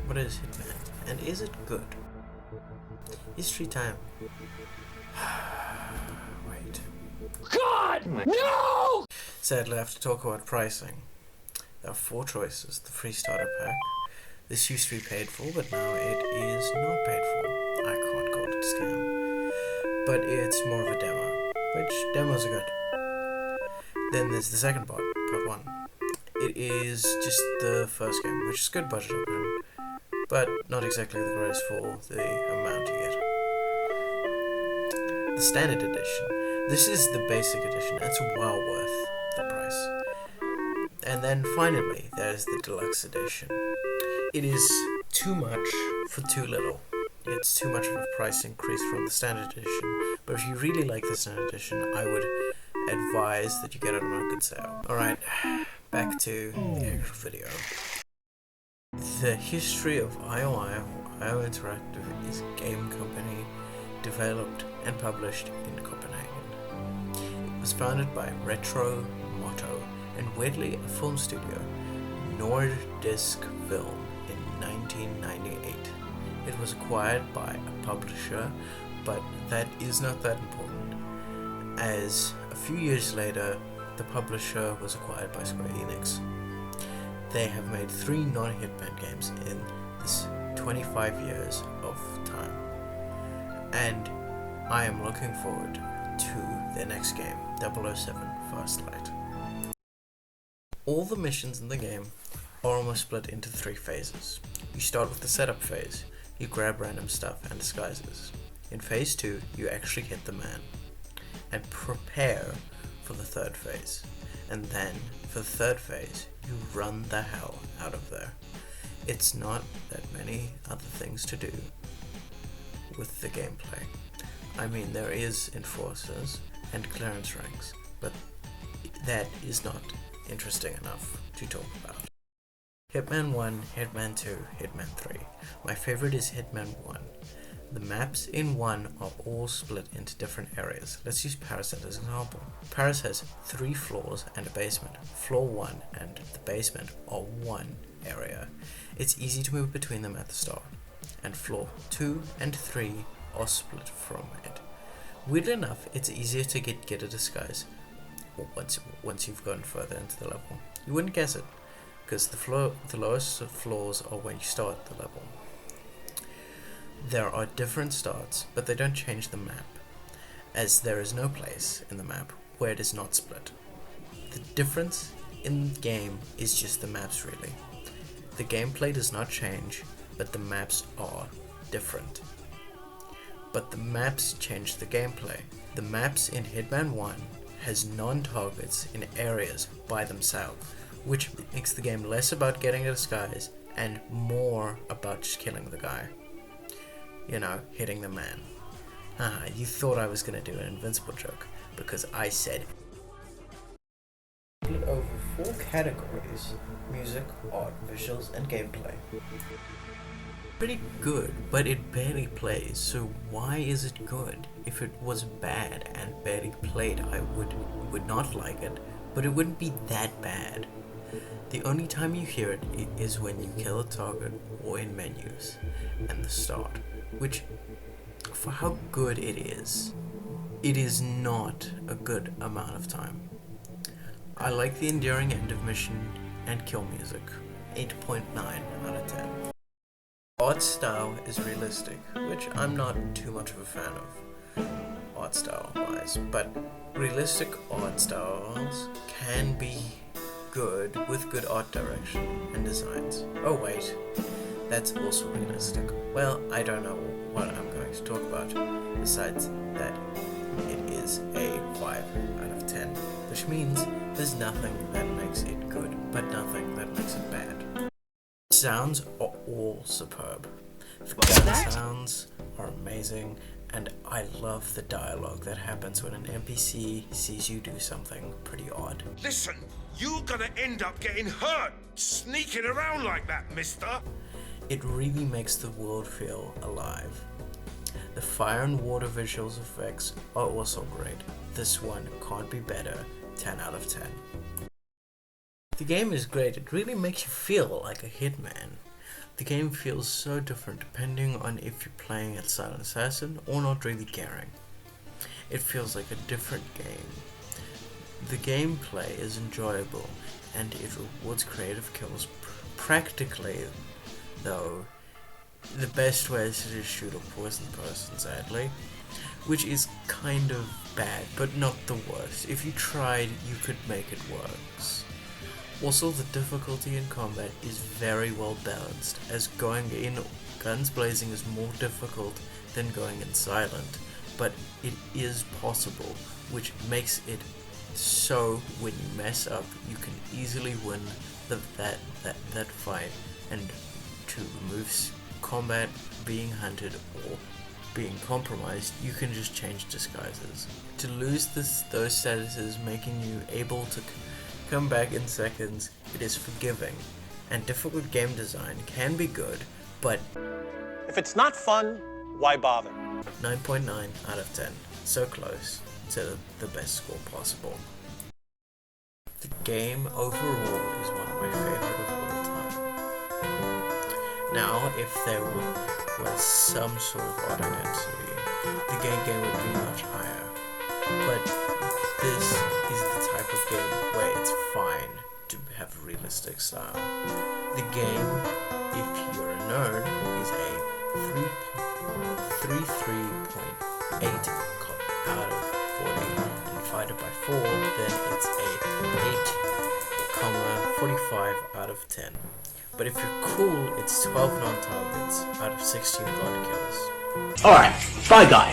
What is Hitman? And is it good? History time. Wait. God! No! Sadly, I have to talk about pricing. There are 4 choices. The free starter pack. This used to be paid for, but now it is not paid for. I can't call it a scam. But it's more of a demo, which demos are good. Then there's the second part 1. It is just the first game, which is good budget option, but not exactly the greatest for the amount you get. The standard edition. This is the basic edition. It's well worth the price. And then finally, there's the deluxe edition. It is too much for too little. It's too much of a price increase from the standard edition, but if you really like the standard edition, I would advise that you get it on a good sale. Alright, back to the actual video. The history of IO Interactive is a game company developed and published in Copenhagen. It was founded by Retro Motto and weirdly a film studio, Nordisk Film, in 1998. It was acquired by a publisher, but that is not that important, as a few years later the publisher was acquired by Square Enix. They have made 3 non-Hitman games in this 25 years of time, and I am looking forward to their next game, 007 First Light. All the missions in the game are almost split into 3 phases. You start with the setup phase. You grab random stuff and disguises. In phase 2, you actually hit the man and prepare for the 3rd phase. And then, for the 3rd phase, you run the hell out of there. It's not that many other things to do with the gameplay. I mean, there is enforcers and clearance ranks, but that is not interesting enough to talk about. Hitman 1, Hitman 2, Hitman 3. My favorite is Hitman 1. The maps in 1 are all split into different areas. Let's use Paris as an example. Paris has 3 floors and a basement. Floor 1 and the basement are one area. It's easy to move between them at the start. And floor 2 and 3 are split from it. Weirdly enough, it's easier to get a disguise once you've gone further into the level. You wouldn't guess it, because the lowest floors are when you start the level. There are different starts, but they don't change the map, as there is no place in the map where it is not split. The difference in the game is just the maps really. The gameplay does not change, but the maps are different. But the maps change the gameplay. The maps in Hitman 1 has non-targets in areas by themselves, which makes the game less about getting a disguise and more about just killing the guy. You know, hitting the man. You thought I was gonna do an Invincible joke, because I said split over 4 categories: music, art, visuals, and gameplay. Pretty good, but it barely plays, so why is it good? If it was bad and barely played, I would not like it, but it wouldn't be that bad. The only time you hear it is when you kill a target or in menus and the start, which, for how good it is not a good amount of time. I like the enduring end of mission and kill music, 8.9 out of 10. Art style is realistic, which I'm not too much of a fan of, art style wise, but realistic art styles can be good with good art direction and designs. Oh wait, that's also realistic. Well, I don't know what I'm going to talk about, besides that it is a 5 out of 10, which means there's nothing that makes it good, but nothing that makes it bad. Sounds are all superb. The gun sounds are amazing, and I love the dialogue that happens when an NPC sees you do something pretty odd. Listen, you're gonna end up getting hurt sneaking around like that, mister. It really makes the world feel alive. The fire and water visuals effects are also great. This one can't be better, 10 out of 10. The game is great, it really makes you feel like a hitman. The game feels so different depending on if you're playing as Silent Assassin or not really caring. It feels like a different game. The gameplay is enjoyable and it rewards creative kills practically, though the best way is to just shoot a poisoned person, sadly, which is kind of bad, but not the worst. If you tried, you could make it worse. Also, the difficulty in combat is very well balanced, as going in guns blazing is more difficult than going in silent, but it is possible, which makes it so when you mess up, you can easily win that fight. And to remove combat, being hunted, or being compromised, you can just change disguises. To lose those statuses, making you able to come back in seconds, it is forgiving, and difficult game design can be good, but if it's not fun, why bother? 9.9 out of 10, so close to the best score possible. The game overall is one of my favorite of all time. Now, if there was some sort of automaticity, the game would be much higher, but this is the type of game where it's fine to have a realistic style. The game, if you're a nerd, is a 33.8 out of 40, and divided by 4, then it's a 8,45 out of 10. But if you're cool, it's 12 non-targets out of 16 god kills. Alright, bye guy.